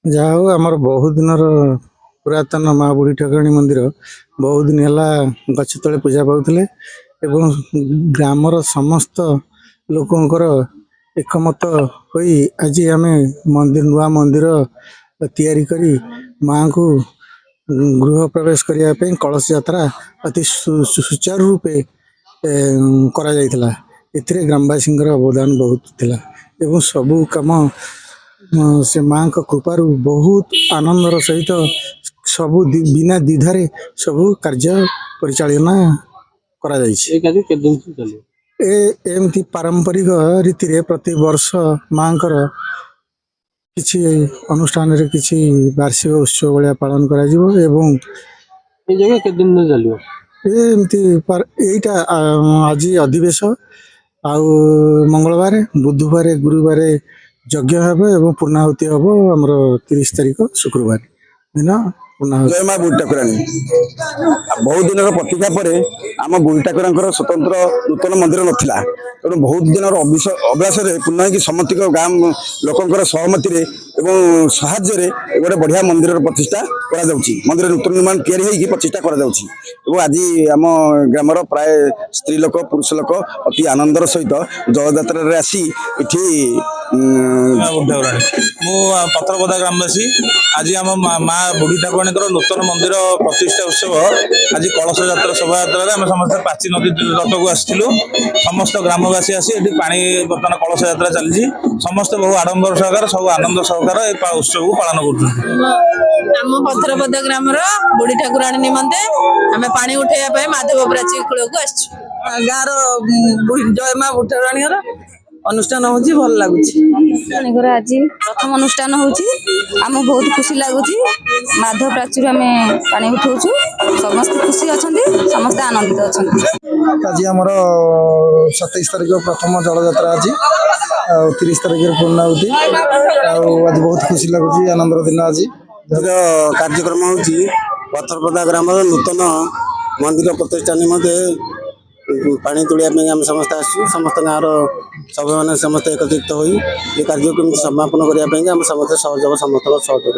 ଯାହା ହଉ ଆମର ବହୁ ଦିନର ପୁରାତନ ମା ବୁଢ଼ୀ ଠାକୁରାଣୀ ମନ୍ଦିର ବହୁ ଦିନ ହେଲା ଗଛ ତଳେ ପୂଜା ପାଉଥିଲେ ଏବଂ ଗ୍ରାମର ସମସ୍ତ ଲୋକଙ୍କର ଏକମତ ହୋଇ ଆଜି ଆମେ ନୂଆ ମନ୍ଦିର ତିଆରି କରି ମାଙ୍କୁ ଗୃହ ପ୍ରବେଶ କରିବା ପାଇଁ କଳସ ଯାତ୍ରା ଅତି ସୁଚାରୁ ରୂପେ କରାଯାଇଥିଲା। ଏଥିରେ ଗ୍ରାମବାସୀଙ୍କର ଅବଦାନ ବହୁତ ଥିଲା ଏବଂ ସବୁ କାମ ସେ ମାଙ୍କ କୃପାରୁ ବହୁତ ଆନନ୍ଦର ସହିତ ସବୁ ବିନା ଦ୍ୱିଧାରେ ସବୁ କାର୍ଯ୍ୟ ପରିଚାଳନା କରାଯାଇଛି। ଏମିତି ପାରମ୍ପରିକ ରୀତିରେ ପ୍ରତିବର୍ଷ ମାଙ୍କର କିଛି ଅନୁଷ୍ଠାନରେ କିଛି ବାର୍ଷିକ ଉତ୍ସବ ଭଳିଆ ପାଳନ କରାଯିବ ଏବଂ এই ଜାଗା କେତେ ଦିନ ଚାଲିବ? ଏମିତି ଏଇଟା ଆଜି ଅଧିବେଶ, ଆଉ ମଙ୍ଗଳବାର, ବୁଧବାର, ଗୁରୁବାର ଯଜ୍ଞ ହେବ ଏବଂ ପୂର୍ଣ୍ଣାହୁତି ହେବ ଆମର 30 ତାରିଖ ଶୁକ୍ରବାର ଦିନ ପୂର୍ଣ୍ଣାହୁତି। ଜୟ ମା ବୁଢ଼ୀ ଠାକୁରାଣୀ। ବହୁତ ଦିନର ପ୍ରତୀକ୍ଷା ପରେ ଆମ ବୁଢ଼ୀ ଠାକୁରାଙ୍କର ସ୍ୱତନ୍ତ୍ର ନୂତନ ମନ୍ଦିର ନଥିଲା, ତେଣୁ ବହୁତ ଦିନର ଅଭ୍ୟାସରେ ପୂର୍ଣ୍ଣ ହେଇକି ସମସ୍ତିଙ୍କ ଗାଁ ଲୋକଙ୍କର ସହମତିରେ ଏବଂ ସାହାଯ୍ୟରେ ଗୋଟେ ବଢିଆ ମନ୍ଦିରର ପ୍ରତିଷ୍ଠା କରାଯାଉଛି। ମନ୍ଦିର ନୂତନ ନିର୍ମାଣ ତିଆରି ହେଇକି ପ୍ରତିଷ୍ଠା କରାଯାଉଛି ଏବଂ ଆଜି ଆମ ଗ୍ରାମର ପ୍ରାୟ ସ୍ତ୍ରୀ ଲୋକ ପୁରୁଷ ଲୋକ ଅତି ଆନନ୍ଦର ସହିତ ଜଳଯାତ୍ରାରେ ଆସି ଏଠି ମୁଁ ପତ୍ରପଦା ଗ୍ରାମବାସୀ। ଆଜି ଆମ ମା ବୁଢ଼ୀ ଠାକୁରାଣୀଙ୍କର ନୂତନ ମନ୍ଦିର ପ୍ରତିଷ୍ଠା ଉତ୍ସବ ଆଜି କଳସ ଯାତ୍ରା ଶୋଭାଯାତ୍ରାରେ ଆମେ ସମସ୍ତେ ପ୍ରାଚୀ ନଦୀ ତଟକୁ ଆସିଥିଲୁ। ସମସ୍ତ ଗ୍ରାମବାସୀ ଆସି ଏଠି ପାଣି ବର୍ତ୍ତମାନ କଳସ ଯାତ୍ରା ଚାଲିଛି। ସମସ୍ତେ ବହୁ ଆଡମ୍ବର ସହକାରେ ସବୁ ଆନନ୍ଦ ସହକାରେ এই ଉତ୍ସବକୁ ପାଳନ କରୁଛନ୍ତି। ଆମ ପତ୍ରପଦା ଗ୍ରାମର ବୁଢ଼ୀ ଠାକୁରାଣୀ ନିମନ୍ତେ ଆମେ ପାଣି ଉଠେଇବା ପାଇଁ ମାଧବ ପ୍ରାଚୀ କୂଳକୁ ଆସିଛୁ। ଗାଁର ଜୟ ମା ବୁଢ଼ୀ ଠାକୁରାଣୀଙ୍କର ଅନୁଷ୍ଠାନ ହଉଛି, ଭଲ ଲାଗୁଛି। ଆଜି ପ୍ରଥମ ଅନୁଷ୍ଠାନ ହଉଛି, ଆମକୁ ବହୁତ ଖୁସି ଲାଗୁଛି। ମାଧବ ପ୍ରାଚୀରୁ ଆମେ ପାଣି ଉଠଉଛୁ, ସମସ୍ତେ ଖୁସି ଅଛନ୍ତି, ସମସ୍ତେ ଆନନ୍ଦିତ ଅଛନ୍ତି। ଆଜି ଆମର 27 ତାରିଖ ପ୍ରଥମ ଜଳଯାତ୍ରା ଅଛି, ଆଉ 30 ତାରିଖରେ ପୂର୍ଣ୍ଣାହୁତି। ଆଉ ଆଜି ବହୁତ ଖୁସି ଲାଗୁଛି, ଆନନ୍ଦର ଦିନ ଆଜି। କାର୍ଯ୍ୟକ୍ରମ ହେଉଛି ପତ୍ରପଦା ଗ୍ରାମର ନୂତନ ମନ୍ଦିର ପ୍ରତିଷ୍ଠା ନିମନ୍ତେ ପାଣି ତୋଳିବା ପାଇଁ ଆମେ ସମସ୍ତେ ଆସିଛୁ। ସମସ୍ତ ଗାଁର ସଭ୍ୟମାନେ ସମସ୍ତେ ଏକତ୍ରିତ ହୋଇ ଏ କାର୍ଯ୍ୟକୁ କେମିତି ସମାପନ କରିବା ପାଇଁ ଆମେ ସମସ୍ତେ ସମସ୍ତଙ୍କ ସହଯୋଗ